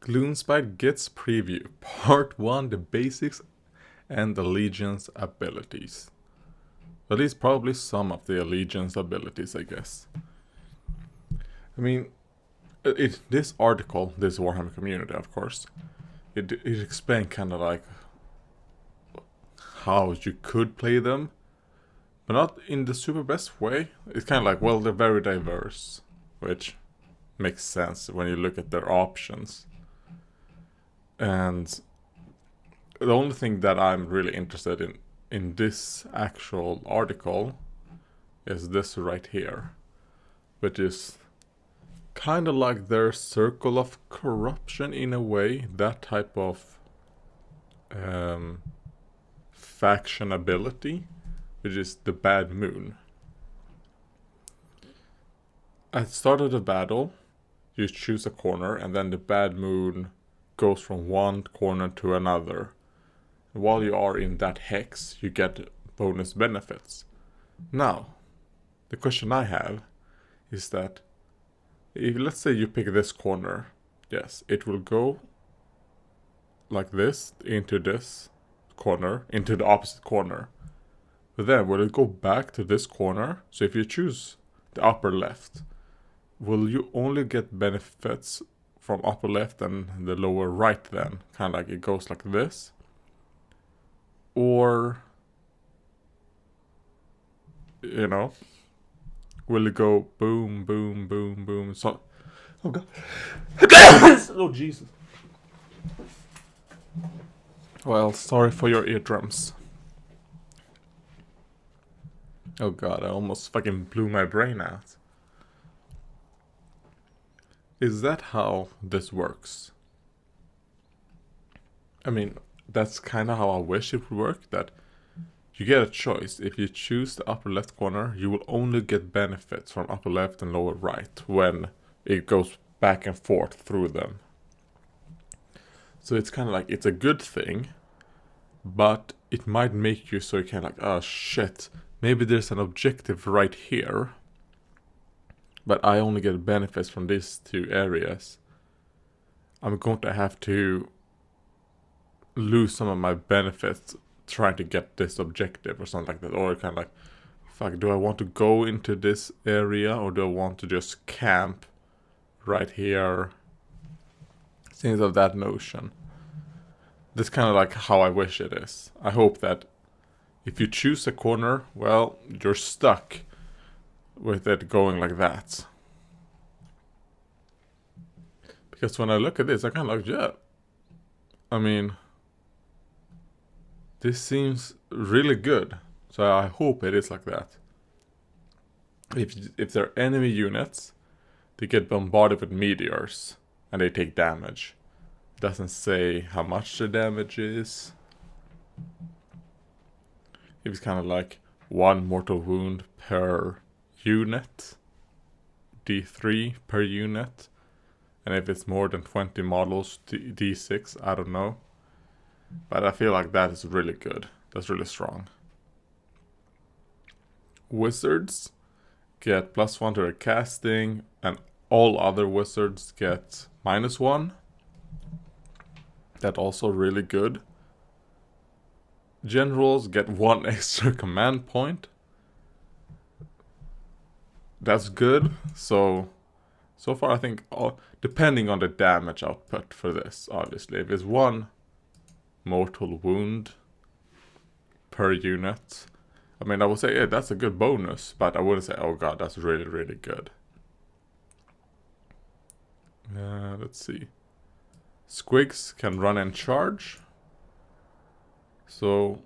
Gloomspite Gitz Preview, Part 1, the basics and Allegiance abilities. At least probably some of the Allegiance abilities, I guess. I mean, this article, this Warhammer community, of course, it explained kind of like how you could play them, but not in the super best way. It's kind of like, well, they're very diverse, which makes sense when you look at their options. And the only thing that I'm really interested in this actual article is this right here, which is kind of like their circle of corruption in a way, that type of faction ability, which is the bad moon. At the start of the battle, you choose a corner, and then the bad moon goes from one corner to another. While you are in that hex, you get bonus benefits. Now, the question I have is that if, let's say you pick this corner, yes, it will go like this into this corner, into the opposite corner. But then will it go back to this corner? So if you choose the upper left, will you only get benefits from upper left and the lower right then? Kind of like it goes like this? Or, you know, will it go boom, boom, boom, boom? So, oh god. Oh Jesus. Well, sorry for your eardrums. Oh god, I almost fucking blew my brain out. Is that how this works? I mean, that's kind of how I wish it would work, that you get a choice. If you choose the upper left corner, you will only get benefits from upper left and lower right when it goes back and forth through them. So it's kind of like, it's a good thing, but it might make you so you kind of like, oh shit, maybe there's an objective right here, but I only get benefits from these two areas. I'm going to have to lose some of my benefits trying to get this objective or something like that. Or kind of like, fuck, do I want to go into this area or do I want to just camp right here? Things of that notion. That's kind of like how I wish it is. I hope that if you choose a corner, well, you're stuck with it going like that. Because when I look at this, I kind of like, yeah, I mean, this seems really good. So I hope it is like that. If they're enemy units, they get bombarded with meteors and they take damage. It doesn't say how much the damage is. If it's kind of like 1 mortal wound per unit, D3 per unit, and if it's more than 20 models, D6, I don't know. But I feel like that is really good. That's really strong. Wizards get +1 to their casting, and all other wizards get -1. That's also really good. Generals get 1 extra command point. That's good. So far I think, depending on the damage output for this, obviously. If it's 1 mortal wound per unit, I mean, I would say, yeah, that's a good bonus, but I wouldn't say, oh god, that's really, really good. Let's see. Squigs can run and charge. So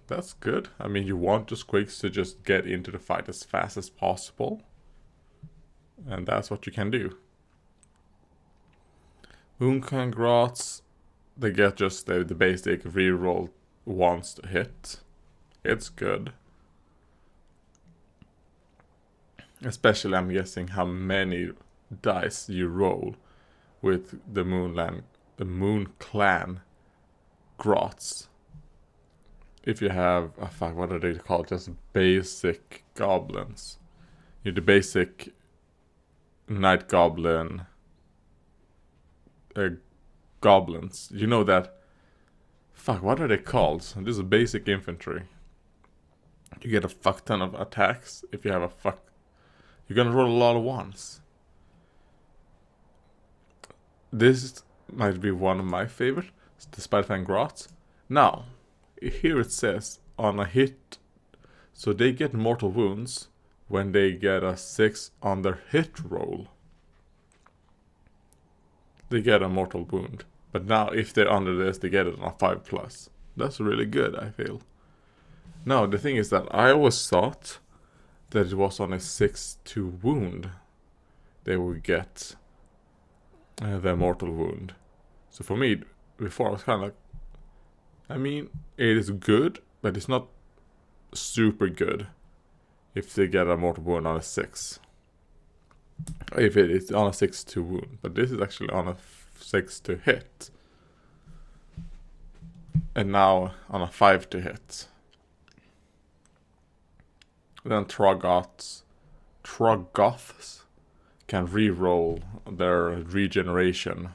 that's good. I mean, you want the squigs to just get into the fight as fast as possible. And that's what you can do. Mooncongrats, they get just the basic reroll once to hit. It's good. Especially, I'm guessing, how many dice you roll with the Moon Clan Grots. If you have, fuck, what are they called? Just basic goblins. The basic Night Goblin goblins. You know that. Fuck, what are they called? This is basic infantry. You get a fuck ton of attacks if you have a fuck. You're gonna roll a lot of ones. This might be one of my favorite, despite Van Grotz. Now, here it says on a hit, so they get mortal wounds when they get a 6 on their hit roll. They get a mortal wound. But now, if they're under this, they get it on a 5+. That's really good, I feel. Now, the thing is that I always thought that it was on a 6 to wound they would get the mortal wound. So for me, before I was kind of like, I mean, it is good, but it's not super good if they get a mortal wound on a 6. If it is on a 6 to wound. But this is actually on a 6 to hit. And now on a 5 to hit. Then Troggoths can re-roll their regeneration.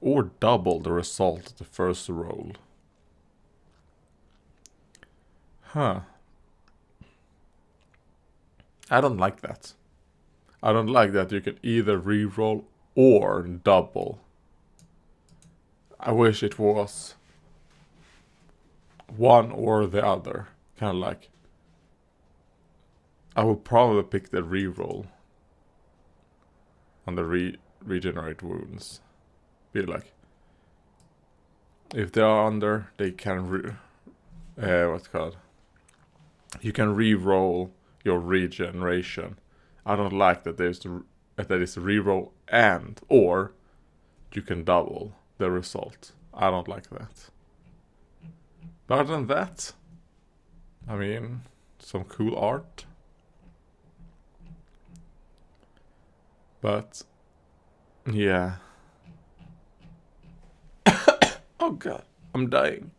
Or double the result of the first roll. Huh. I don't like that. I don't like that you can either re-roll or double. I wish it was one or the other. Kind of like, I would probably pick the re-roll on the regenerate wounds. Be like, if they are under, they can what's it called? You can re-roll your regeneration. I don't like that there's that is re-roll and or you can double the result. I don't like that. But other than that, I mean, some cool art. But yeah. Oh god, I'm dying.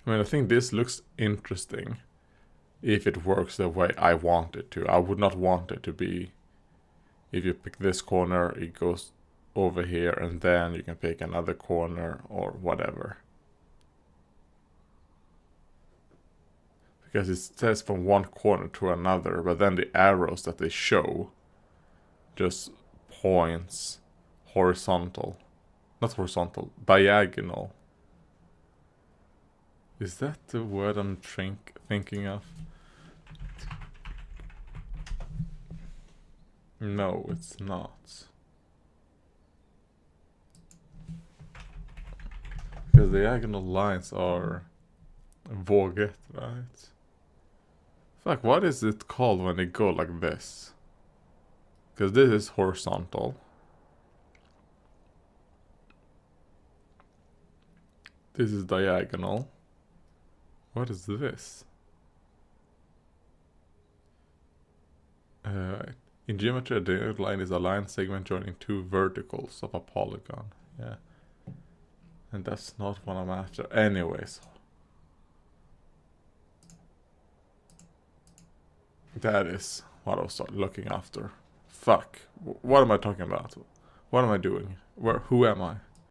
I mean, I think this looks interesting if it works the way I want it to. I would not want it to be, if you pick this corner, it goes over here, and then you can pick another corner or whatever. Because it says from one corner to another, but then the arrows that they show just points horizontal. Not horizontal, diagonal. Is that the word I'm thinking of? No, it's not. Because diagonal lines are våget, right? Fuck, what is it called when they go like this? Because this is horizontal. This is diagonal. What is this? In geometry, a diagonal line is a line segment joining two verticals of a polygon. Yeah. And that's not what I'm after. Anyways. That is what I was looking after. Fuck. What am I talking about? What am I doing? Who am I?